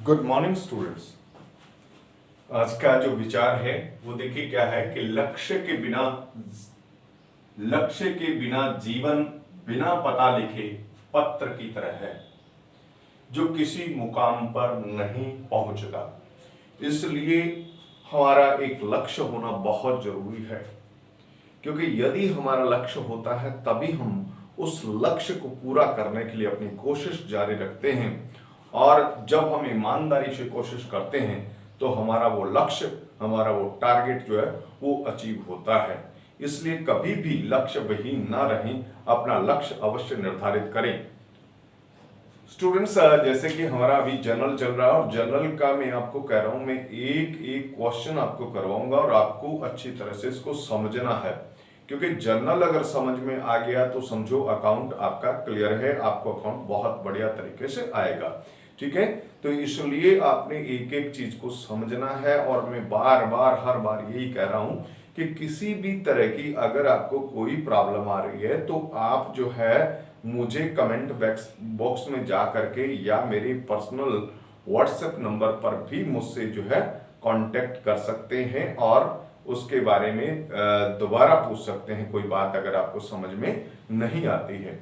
Good morning students. आज का जो विचार है वो देखिए क्या है कि लक्ष्य के बिना जीवन बिना पता लिखे पत्र की तरह है जो किसी मुकाम पर नहीं पहुंचता। इसलिए हमारा एक लक्ष्य होना बहुत जरूरी है, क्योंकि यदि हमारा लक्ष्य होता है तभी हम उस लक्ष्य को पूरा करने के लिए अपनी कोशिश जारी रखते हैं, और जब हम ईमानदारी से कोशिश करते हैं तो हमारा वो लक्ष्य, हमारा वो टारगेट जो है वो अचीव होता है। इसलिए कभी भी लक्ष्य विहीन ना रहें, अपना लक्ष्य अवश्य निर्धारित करें। स्टूडेंट्स, जैसे कि हमारा अभी जनरल चल रहा है और जनरल का मैं आपको कह रहा हूं, मैं एक एक क्वेश्चन आपको करवाऊंगा और आपको अच्छी तरह से इसको समझना है, क्योंकि जनरल अगर समझ में आ गया तो समझो अकाउंट आपका क्लियर है, आपको अकाउंट बहुत बढ़िया तरीके से आएगा। ठीक है, तो इसलिए आपने एक एक चीज को समझना है। और मैं बार बार हर बार यही कह रहा हूं कि किसी भी तरह की अगर आपको कोई प्रॉब्लम आ रही है तो आप जो है मुझे कमेंट बॉक्स में जा करके या मेरे पर्सनल व्हाट्सएप नंबर पर भी मुझसे जो है कांटेक्ट कर सकते हैं और उसके बारे में दोबारा पूछ सकते हैं, कोई बात अगर आपको समझ में नहीं आती है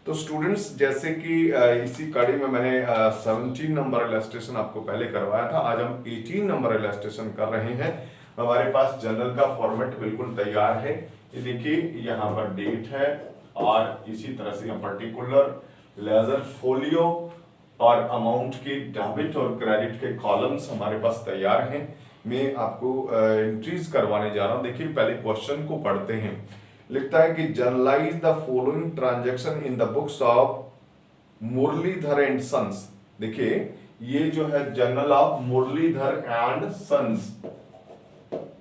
तो। स्टूडेंट्स, जैसे कि इसी कड़ी में मैंने 17 नंबर इलस्ट्रेशन आपको पहले करवाया था, आज हम 18 नंबर इलस्ट्रेशन कर रहे हैं। हमारे पास जनरल का फॉर्मेट बिल्कुल तैयार है। ये देखिए, यहाँ पर डेट है और इसी तरह से पर्टिकुलर लेजर फोलियो और अमाउंट के डेबिट और क्रेडिट के कॉलम्स हमारे पास तैयार हैं। मैं आपको एंट्रीज करवाने जा रहा हूं। देखिए, पहले क्वेश्चन को पढ़ते हैं। लिखता है कि journalize the following transaction in the books of Muralidhar and sons. देखिए, ये जो है journal of Muralidhar and sons,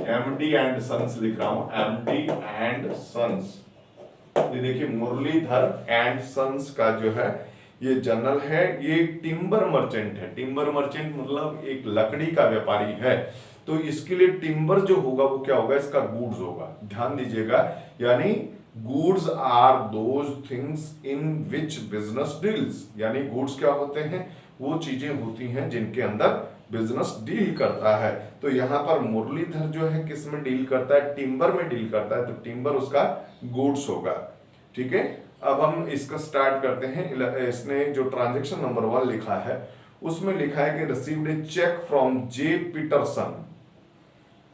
MD and sons लिख रहा हूं, एमडी एंड सन्स। ये देखिए, मुरलीधर एंड सन्स का जो है ये जर्नल है। ये टिम्बर मर्चेंट है। टिम्बर मर्चेंट मतलब एक लकड़ी का व्यापारी है, तो इसके लिए टिम्बर जो होगा वो क्या होगा, इसका गुड्स होगा। ध्यान दीजिएगा, यानी goods are those things in which business deals. यानी गुड्स क्या होते हैं, वो चीजें होती हैं जिनके अंदर बिजनेस डील करता है। तो यहाँ पर मुरलीधर जो है किस में डील करता है, टिम्बर में डील करता है, तो टिम्बर उसका गुड्स होगा। ठीक है, अब हम इसका स्टार्ट करते हैं। इसने जो ट्रांजैक्शन नंबर 1 लिखा है उसमें लिखा है कि received a cheque from J Peterson,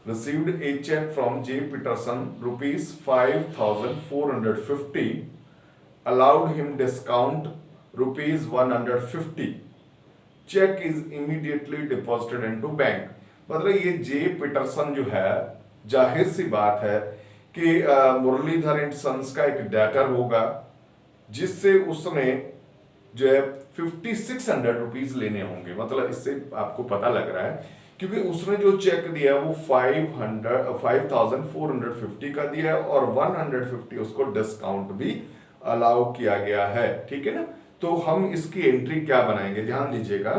received a check from J. Peterson, rupees 5,450, allowed him discount rupees 150. Check is immediately deposited into bank. मतलब ये जे पीटरसन जो है, जाहिर सी बात है कि मुरलीधर एंड सन्स का एक डेटर होगा जिससे उसने जो है 5,600 रुपीज लेने होंगे। मतलब इससे आपको पता लग रहा है, क्योंकि उसने जो चेक दिया है वो 5,450 का दिया है और 150 उसको डिस्काउंट भी अलाउ किया गया है। ठीक है ना, तो हम इसकी एंट्री क्या बनाएंगे, ध्यान दीजिएगा।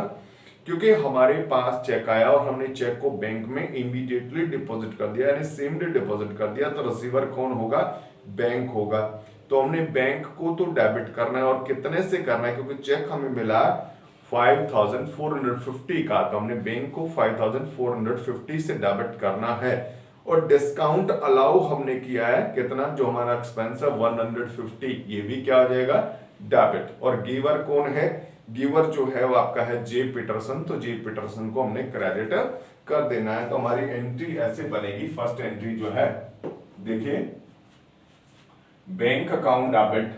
क्योंकि हमारे पास चेक आया और हमने चेक को बैंक में इमीडिएटली डिपॉजिट कर दिया, यानी सेम डे डिपॉजिट कर दिया, तो रिसीवर कौन होगा, बैंक होगा। तो हमने बैंक को तो डेबिट करना है, और कितने से करना है, क्योंकि चेक हमें मिला 5,450 का, तो हमने बैंक को 5,450 से डेबिट करना है। और डिस्काउंट अलाउ हमने किया है कितना, जो हमारा एक्सपेंस है 150, ये भी क्या आ जाएगा, डेबिट। और गिवर कौन है, गिवर जो है वो आपका है जे पीटरसन, तो जे पीटरसन को हमने क्रेडिट कर देना है। तो हमारी एंट्री ऐसे बनेगी। फर्स्ट एंट्री जो है, देखिए, bank account debit,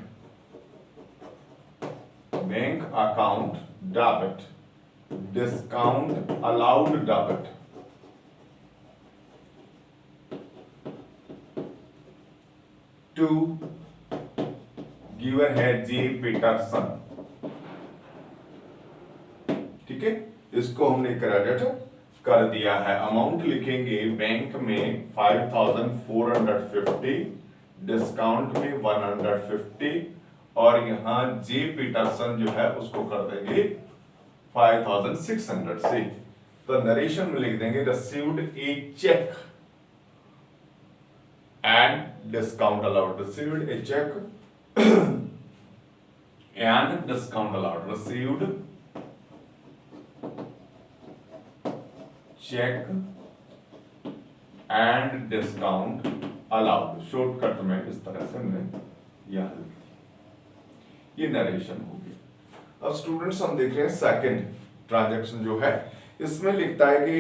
bank account debit, discount allowed debit, to giver है जे पीटरसन। ठीक है, इसको हमने क्रेडिट कर दिया है। अमाउंट लिखेंगे बैंक में 5,450, डिस्काउंट में 150, और यहां जे पीटरसन जो है उसको कर देंगे 5,600 से। तो नरेशन में लिख देंगे received a cheque and discount allowed, received a cheque and discount allowed, received cheque and discount allowed. Shortcut में इस तरह से हमने यहां लिख दिया, ये नरेशन हो गया। अब स्टूडेंट्स हम देख रहे हैं सेकंड ट्रांजैक्शन जो है, इसमें लिखता है कि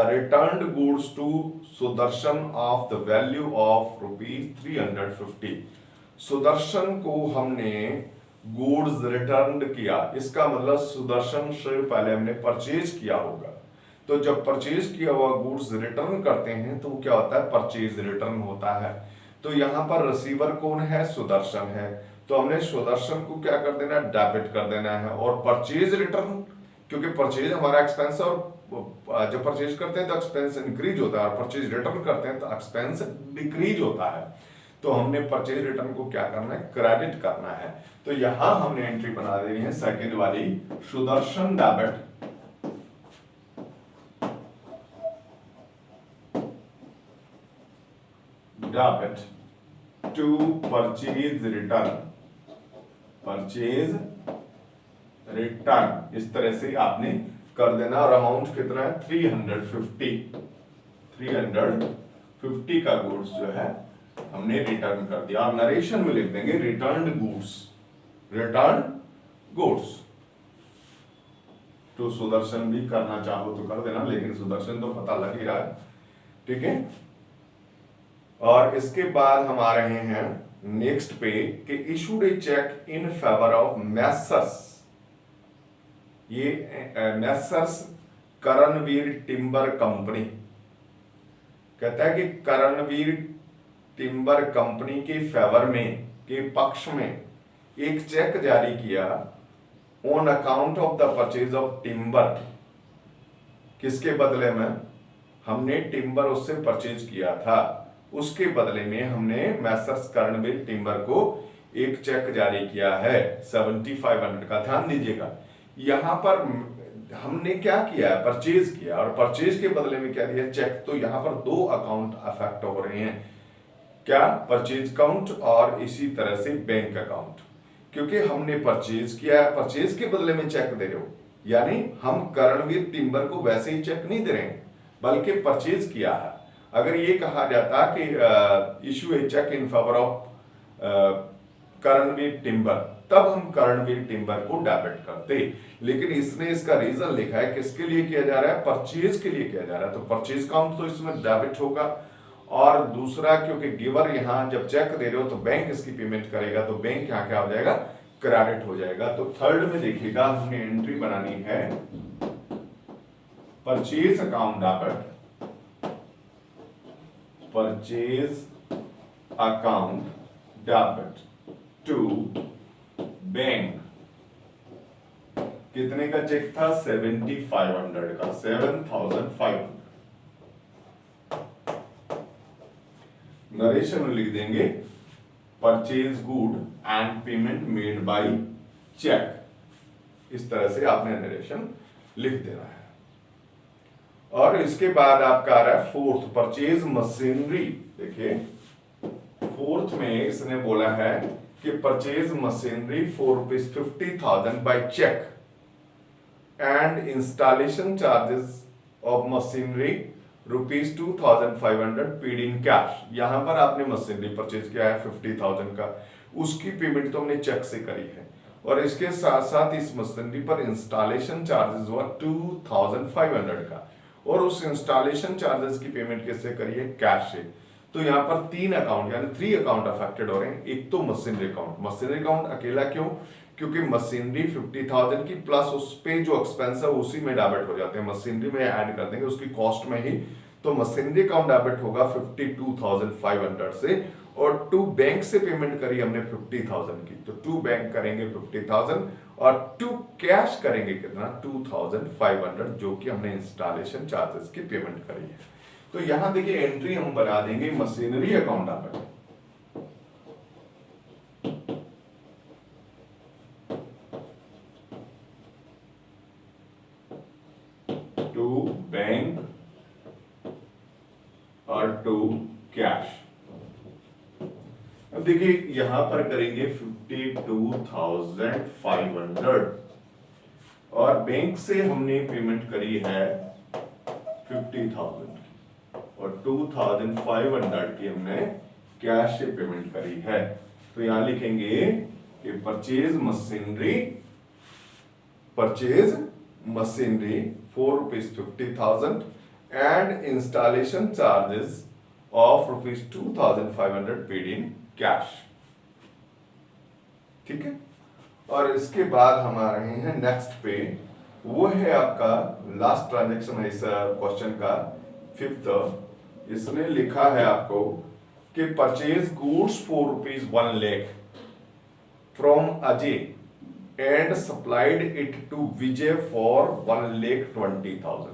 returned goods to Sudarshan of the value of ₹350। Sudarshan को हमने गुड्स रिटर्न किया, इसका मतलब सुदर्शन से पहले हमने परचेज किया होगा। तो जब परचेज किया हुआ गुड्स रिटर्न करते हैं तो क्या होता है, परचेज रिटर्न होता है। तो यहाँ पर रिसीवर कौन है, सुदर्शन है, तो हमने सुदर्शन को क्या कर देना है, डेबिट कर देना है। और परचेज रिटर्न, क्योंकि परचेज हमारा एक्सपेंस, और जब परचेज करते हैं तो एक्सपेंस इंक्रीज होता है, और परचेज रिटर्न करते हैं तो एक्सपेंस डिक्रीज होता है। तो हमने परचेज रिटर्न को क्या करना है, क्रेडिट करना है। तो यहां हमने एंट्री बना देनी है सेकंड वाली, Sudarshan debit to purchase return, इस तरह से आपने कर देना। और अमाउंट कितना है, 350 का गुड्स जो है हमने रिटर्न कर दिया। और नरेशन में लिख देंगे रिटर्न गुड्स टू सुदर्शन, भी करना चाहो तो कर देना, लेकिन सुदर्शन तो पता लग ही रहा है, ठीक है। और इसके बाद हम आ रहे हैं नेक्स्ट पे कि issued a cheque in favour of Messrs, ये मैसर्स करणवीर टिम्बर कंपनी, कहता है कि करणवीर टिम्बर कंपनी के फेवर में, के पक्ष में एक चेक जारी किया on account of the purchase of timber. किसके बदले में, हमने टिम्बर उससे परचेज किया था, उसके बदले में हमने मैसर्स करणवीर टिम्बर को एक चेक जारी किया है 7500 का। ध्यान दीजिएगा, यहां पर हमने क्या किया है, परचेज किया, और परचेज के बदले में क्या दिया, चेक। तो यहां पर दो अकाउंट अफेक्ट हो रहे हैं, क्या, परचेज अकाउंट और इसी तरह से बैंक अकाउंट। क्योंकि हमने परचेज किया, परचेज के बदले में चेक दे रहे हो, यानी हम करणवीर टिम्बर को वैसे ही चेक नहीं दे रहे हैं, बल्कि परचेज किया है। अगर ये कहा जाता कि issue a cheque in favour of Karanvir timber, तब हम करणवीर टिम्बर को डेबिट करते, लेकिन इसने इसका रीजन लिखा है किसके लिए किया जा रहा है, परचेज के लिए किया जा रहा है। तो परचेज काउंट तो इसमें डेबिट होगा, और दूसरा क्योंकि गिवर यहां जब चेक दे रहे हो तो बैंक इसकी पेमेंट करेगा, तो बैंक यहां क्या हो जाएगा, क्रेडिट हो जाएगा। तो थर्ड में देखिएगा हमने एंट्री बनानी है purchase account debit, purchase account debit to bank. कितने का चेक था, 7500 का, 7500। नरेशन में लिख देंगे purchase good and payment made by cheque. इस तरह से आपने नरेशन लिख देना है। और इसके बाद आपका आ रहा है फोर्थ, परचेज मशीनरी। देखिए फोर्थ में इसने बोला है कि purchase machinery for ₹50,000 by cheque and installation charges of machinery ₹2,500 paid in cash. यहां पर आपने मशीनरी परचेज किया है 50,000 का, उसकी पेमेंट तो हमने चेक से करी है, और इसके साथ साथ इस मशीनरी पर इंस्टॉलेशन चार्जेस हुआ 2,500 का, और उस इंस्टॉलेशन चार्जेस की पेमेंट किससे करी है, कैश से। तो यहाँ पर 3 अकाउंट यानी 3 अकाउंट अफेक्टेड हो रहे हैं। एक तो मशीनरी अकाउंट, मशीनरी अकाउंट अकेला क्यों, क्योंकि मशीनरी 50,000 की प्लस उस पे जो एक्सपेंस है उसी में डेबिट हो जाते हैं, मशीनरी में ऐड कर देंगे उसकी कॉस्ट में ही। तो मशीनरी अकाउंट डेबिट होगा 52,500 से, और टू बैंक से पेमेंट करी हमने 50,000 की, तो टू बैंक करेंगे 50,000 और टू कैश करेंगे कितना, 2,500, जो कि हमने इंस्टॉलेशन चार्जेस की पेमेंट करी है। तो यहां देखिए एंट्री हम बना देंगे machinery account debit to bank और टू कैश। अब देखिए यहां पर करेंगे 52,500, और बैंक से हमने पेमेंट करी है 50,000 की और 2,500 की हमने कैश से पेमेंट करी है। तो यहां लिखेंगे कि purchase machinery ₹450,000 and installation charges of ₹2,500 paid in cash. ठीक है, और इसके बाद हम आ रहे हैं नेक्स्ट पे, वो है आपका लास्ट ट्रांजैक्शन है इस क्वेश्चन का, 5th। इसमें लिखा है आपको कि purchase goods for ₹1 lakh from Ajay and supplied it to Vijay for 1,20,000।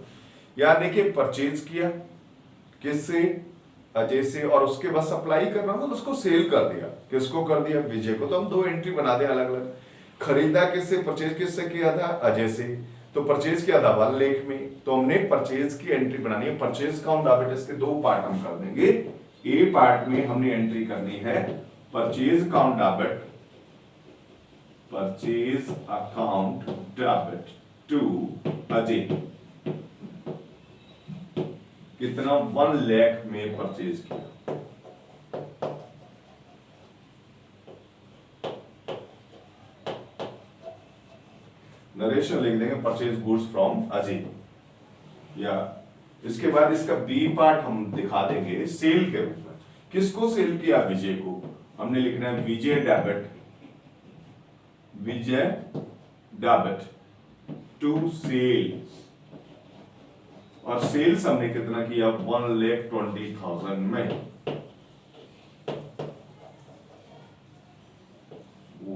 यहां देखिए परचेज किया किससे, अजय से, और उसके बाद सप्लाई करना था, उसको सेल कर दिया। किसको कर दिया, विजय को। तो हम 2 एंट्री बना दें अलग अलग। खरीदा किससे, परचेज किससे किया था, अजय से। तो परचेज किया था 1 लाख में, तो हमने परचेज की एंट्री बनानी है। परचेज काउंट डेबिट इसके 2 पार्ट हम कर देंगे। ए पार्ट में हमने एंट्री करनी है purchase count debit, purchase account debit to Ajay, कितना 1 लाख में परचेज किया। नरेशन लिख देंगे परचेज गुड्स फ्रॉम अजय, या इसके बाद इसका बी पार्ट हम दिखा देंगे सेल के रूप में। किसको सेल किया, विजय को। हमने लिखना है विजय डेबिट टू सेल्स, और सेल्स हमने कितना किया, 1,20,000 में।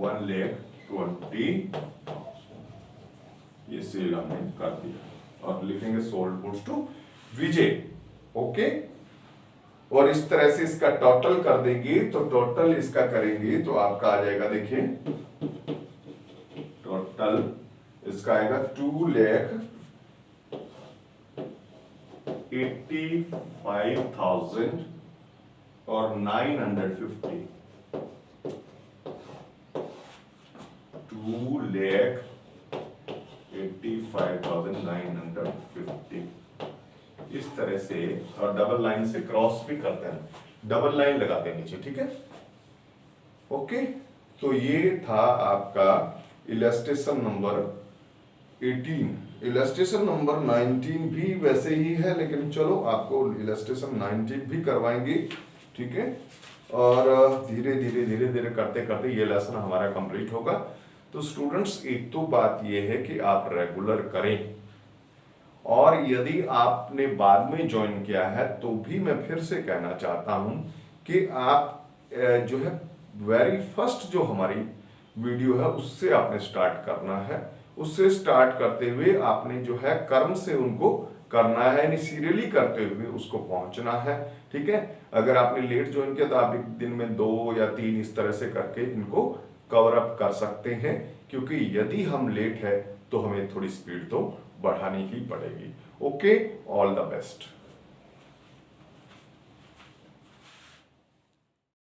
1,20,000 ये सेल हमने कर दिया, और लिखेंगे sold goods to Vijay. Okay, और इस तरह से इसका टोटल कर देंगे। तो टोटल इसका करेंगे तो आपका आ जाएगा, देखिए टोटल इसका आएगा 2,85,000 और 950। 2,85,950 इस तरह से, और डबल लाइन से क्रॉस भी करते हैं, डबल लाइन लगाते हैं नीचे। ठीक है, ओके। तो ये था आपका इलस्ट्रेशन नंबर 18। इलस्ट्रेशन नंबर 19 भी वैसे ही है, लेकिन चलो आपको इलस्ट्रेशन 19 भी करवाएंगे। ठीक है, और धीरे धीरे करते करते ये लेसन हमारा कंप्लीट होगा। तो स्टूडेंट्स, एक तो बात ये है कि आप रेगुलर करें, और यदि आपने बाद में ज्वाइन किया है तो भी मैं फिर से कहना चाहता हूं कि आप जो है वेरी फर्स्ट जो हमारी वीडियो है उससे आपने स्टार्ट करना है। उससे स्टार्ट करते हुए आपने जो है कर्म से उनको करना है, यानी सीरियली करते हुए उसको पहुंचना है। ठीक है, अगर आपने लेट ज्वाइन किया तो आप एक दिन में 2 या 3 इस तरह से करके इनको कवर अप कर सकते हैं, क्योंकि यदि हम लेट है तो हमें थोड़ी स्पीड तो बढ़ानी ही पड़ेगी। Okay, all the best.